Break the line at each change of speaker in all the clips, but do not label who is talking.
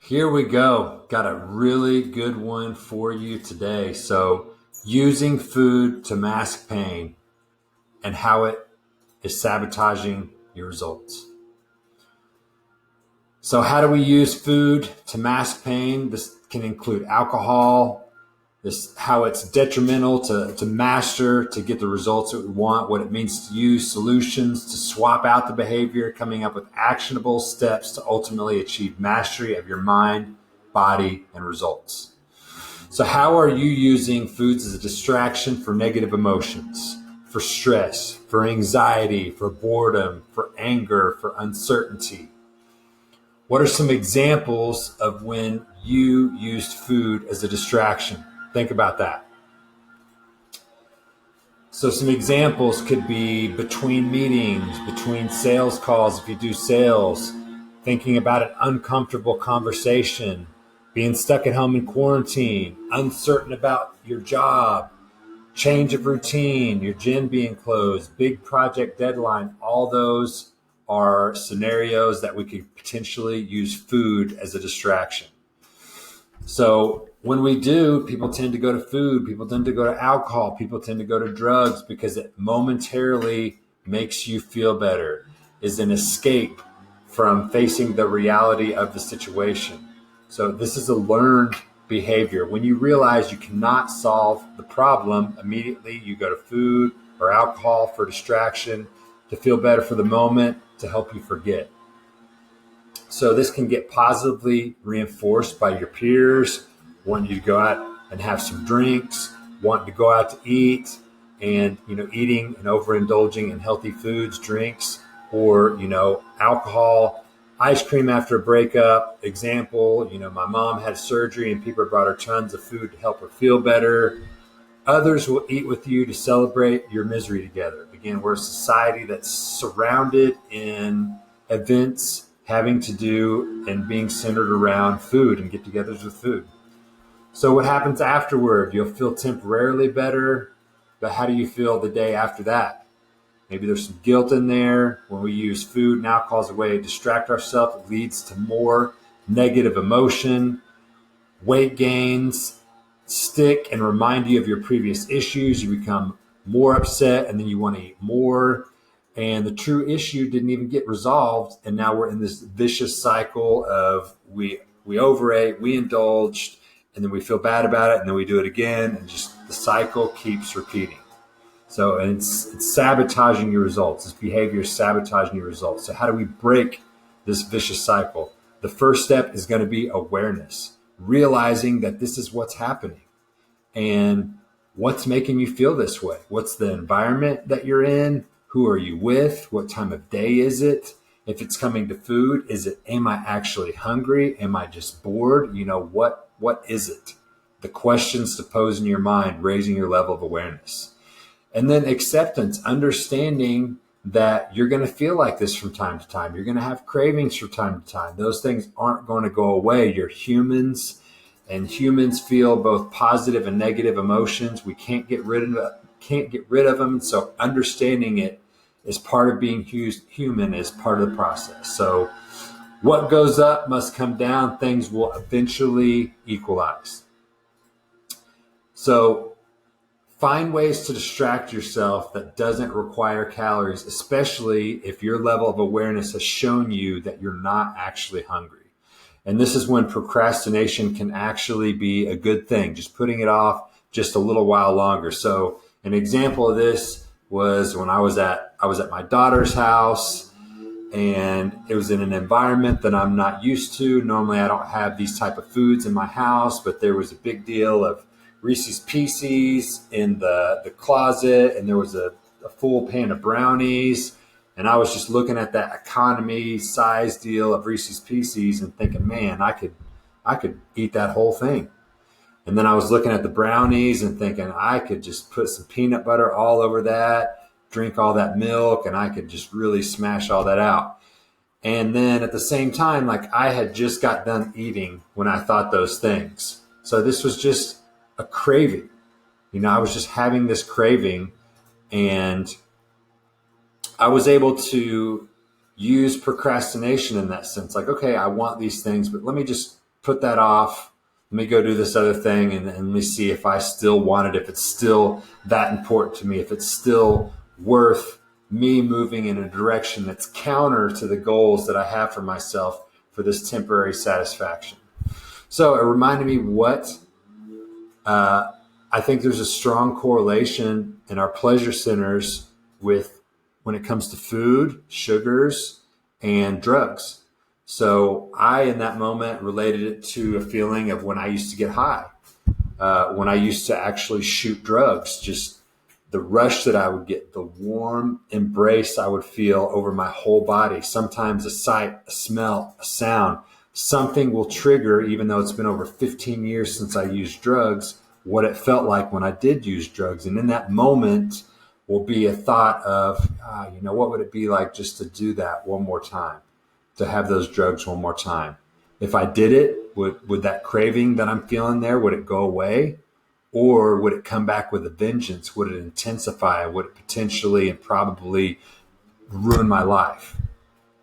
Here we go. Got a really good one for you today. So, using food to mask pain and how it is sabotaging your results. So, how do we use food to mask pain? This can include alcohol, this how it's detrimental to master to get the results that we want, what it means to use solutions to swap out the behavior, coming up with actionable steps to ultimately achieve mastery of your mind, body, and results. So, how are you using foods as a distraction for negative emotions, for stress, for anxiety, for boredom, for anger, for uncertainty? What are some examples of when you used food as a distraction? Think about that. So some examples could be between meetings, between sales calls, if you do sales, thinking about an uncomfortable conversation, being stuck at home in quarantine, uncertain about your job, change of routine, your gym being closed, big project deadline. All those are scenarios that we could potentially use food as a distraction. So when we do, people tend to go to food, people tend to go to alcohol, people tend to go to drugs because it momentarily makes you feel better, is an escape from facing the reality of the situation. So this is a learned behavior. When you realize you cannot solve the problem, immediately you go to food or alcohol for distraction, to feel better for the moment, to help you forget. So this can get positively reinforced by your peers, wanting you to go out and have some drinks, wanting to go out to eat, and eating and overindulging in healthy foods, drinks, or alcohol, ice cream after a breakup. Example, my mom had surgery and people brought her tons of food to help her feel better. Others will eat with you to celebrate your misery together. Again, we're a society that's surrounded in events having to do and being centered around food and get-togethers with food. So what happens afterward? You'll feel temporarily better, but how do you feel the day after that? Maybe there's some guilt in there. When we use food and alcohol as a way to distract ourselves, it leads to more negative emotion, weight gains, stick and remind you of your previous issues. You become more upset and then you want to eat more. And the true issue didn't even get resolved. And now we're in this vicious cycle of we overate, we indulged, and then we feel bad about it, and then we do it again, and just the cycle keeps repeating. So, and it's sabotaging your results. This behavior is sabotaging your results. So how do we break this vicious cycle? The first step is going to be awareness, realizing that this is what's happening. And what's making you feel this way? What's the environment that you're in? Who are you with? What time of day is it? If it's coming to food, am I actually hungry? Am I just bored? What is it? The questions to pose in your mind, raising your level of awareness. And then acceptance, understanding that you're going to feel like this from time to time. You're going to have cravings from time to time. Those things aren't going to go away. You're humans, and humans feel both positive and negative emotions. We can't get rid of them. So understanding it is part of being human, is part of the process. So what goes up must come down. Things will eventually equalize. So find ways to distract yourself that doesn't require calories, especially if your level of awareness has shown you that you're not actually hungry. And this is when procrastination can actually be a good thing, just putting it off just a little while longer. So an example of this was when I was at my daughter's house, and it was in an environment that I'm not used to. Normally I don't have these type of foods in my house, but there was a big deal of Reese's Pieces in the closet, and there was a full pan of brownies. And I was just looking at that economy size deal of Reese's Pieces and thinking, man, I could eat that whole thing. And then I was looking at the brownies and thinking I could just put some peanut butter all over that, drink all that milk, and I could just really smash all that out. And then at the same time, like I had just got done eating when I thought those things. So this was just a craving. I was just having this craving, and I was able to use procrastination in that sense. Like, okay, I want these things, but let me just put that off. Let me go do this other thing and let me see if I still want it, if it's still that important to me, if it's still worth me moving in a direction that's counter to the goals that I have for myself for this temporary satisfaction. So it reminded me I think there's a strong correlation in our pleasure centers with when it comes to food, sugars, and drugs. So I, in that moment, related it to a feeling of when I used to get high, when I used to actually shoot drugs, just the rush that I would get, the warm embrace I would feel over my whole body. Sometimes a sight, a smell, a sound, something will trigger, even though it's been over 15 years since I used drugs, what it felt like when I did use drugs. And in that moment will be a thought of, what would it be like just to do that one more time, to have those drugs one more time? If I did it, would that craving that I'm feeling there, would it go away? Or would it come back with a vengeance? Would it intensify? Would it potentially and probably ruin my life?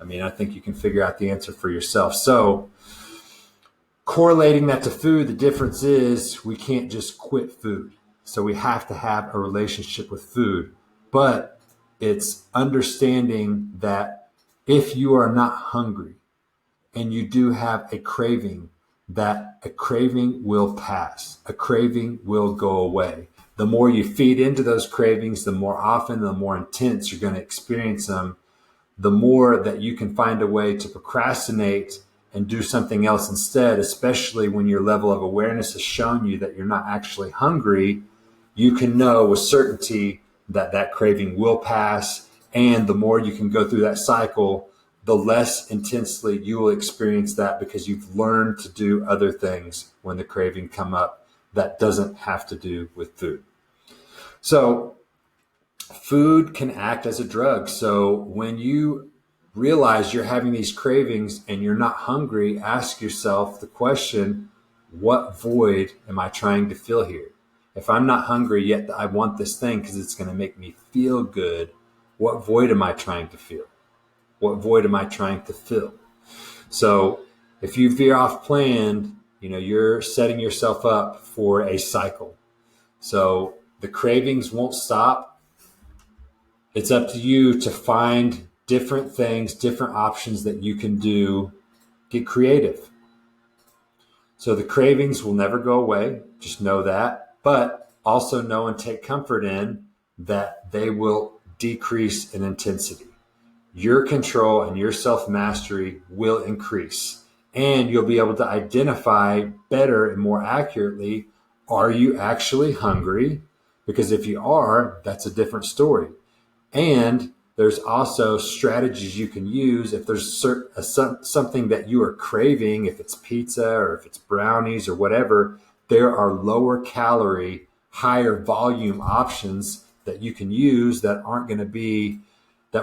I mean, I think you can figure out the answer for yourself. So correlating that to food, the difference is we can't just quit food. So we have to have a relationship with food. But it's understanding that if you are not hungry and you do have a craving, that a craving will pass. A craving will go away. The more you feed into those cravings, the more often, the more intense you're going to experience them, the more that you can find a way to procrastinate and do something else instead, especially when your level of awareness has shown you that you're not actually hungry. You can know with certainty that that craving will pass. And the more you can go through that cycle, the less intensely you will experience that, because you've learned to do other things when the craving come up that doesn't have to do with food. So food can act as a drug. So when you realize you're having these cravings and you're not hungry, ask yourself the question, what void am I trying to fill here? If I'm not hungry yet I want this thing because it's going to make me feel good, what void am I trying to feel? What void am I trying to fill? So if you veer off plan, you're setting yourself up for a cycle. So the cravings won't stop. It's up to you to find different things, different options that you can do. Get creative. So the cravings will never go away. Just know that. But also know and take comfort in that they will decrease in intensity. Your control and your self-mastery will increase, and you'll be able to identify better and more accurately, are you actually hungry? Because if you are, that's a different story. And there's also strategies you can use if there's something that you are craving, if it's pizza or if it's brownies or whatever, there are lower calorie, higher volume options that you can use that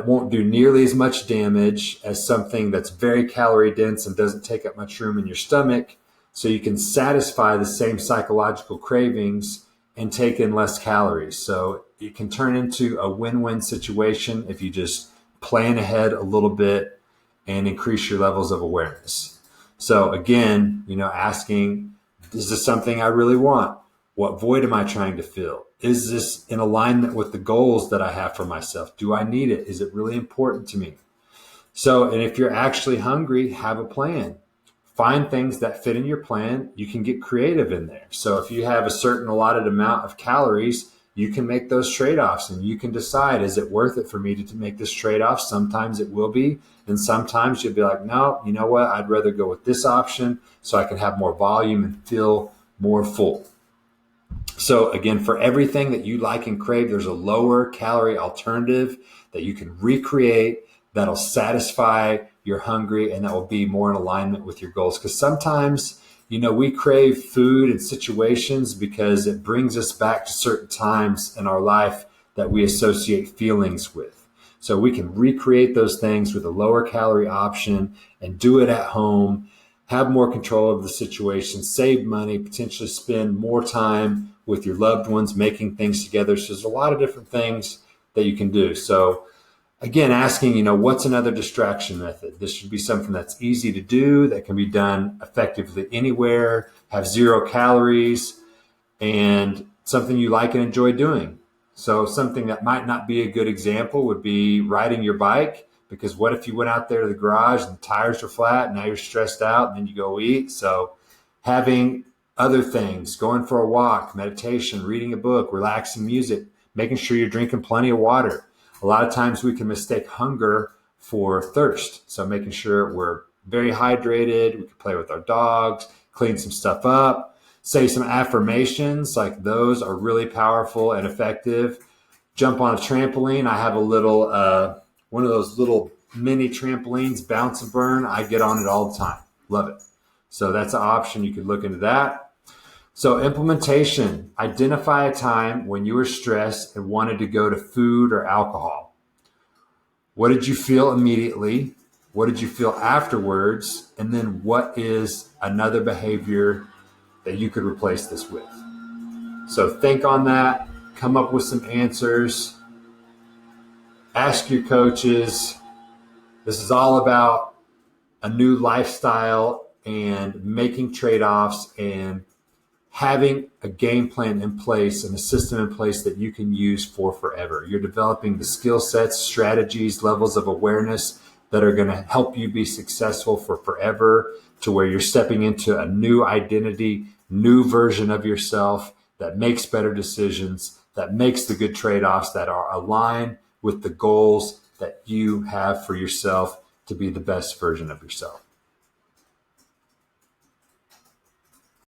won't do nearly as much damage as something that's very calorie dense and doesn't take up much room in your stomach. So you can satisfy the same psychological cravings and take in less calories. So it can turn into a win-win situation if you just plan ahead a little bit and increase your levels of awareness. So again, asking, is this something I really want? What void am I trying to fill? Is this in alignment with the goals that I have for myself? Do I need it? Is it really important to me? So, and if you're actually hungry, have a plan. Find things that fit in your plan. You can get creative in there. So if you have a certain allotted amount of calories, you can make those trade-offs and you can decide, is it worth it for me to make this trade-off? Sometimes it will be. And sometimes you'll be like, no, you know what? I'd rather go with this option so I can have more volume and feel more full. So again, for everything that you like and crave, there's a lower calorie alternative that you can recreate that'll satisfy your hungry and that will be more in alignment with your goals. Because sometimes, we crave food in situations because it brings us back to certain times in our life that we associate feelings with. So we can recreate those things with a lower calorie option and do it at home, have more control of the situation, save money, potentially spend more time with your loved ones, making things together. So there's a lot of different things that you can do. So again, asking, what's another distraction method? This should be something that's easy to do, that can be done effectively anywhere, have 0 calories, and something you like and enjoy doing. So something that might not be a good example would be riding your bike, because what if you went out there to the garage and the tires are flat and now you're stressed out and then you go eat? So having other things, going for a walk, meditation, reading a book, relaxing music, making sure you're drinking plenty of water. A lot of times we can mistake hunger for thirst. So making sure we're very hydrated, we can play with our dogs, clean some stuff up, say some affirmations, like those are really powerful and effective. Jump on a trampoline. I have a little, one of those little mini trampolines, Bounce and Burn. I get on it all the time. Love it. So that's an option. You could look into that. So implementation, identify a time when you were stressed and wanted to go to food or alcohol. What did you feel immediately? What did you feel afterwards? And then what is another behavior that you could replace this with? So think on that, come up with some answers, ask your coaches. This is all about a new lifestyle and making trade-offs and having a game plan in place and a system in place that you can use for forever. You're developing the skill sets, strategies, levels of awareness that are going to help you be successful for forever, to where you're stepping into a new identity, new version of yourself that makes better decisions, that makes the good trade-offs that are aligned with the goals that you have for yourself to be the best version of yourself.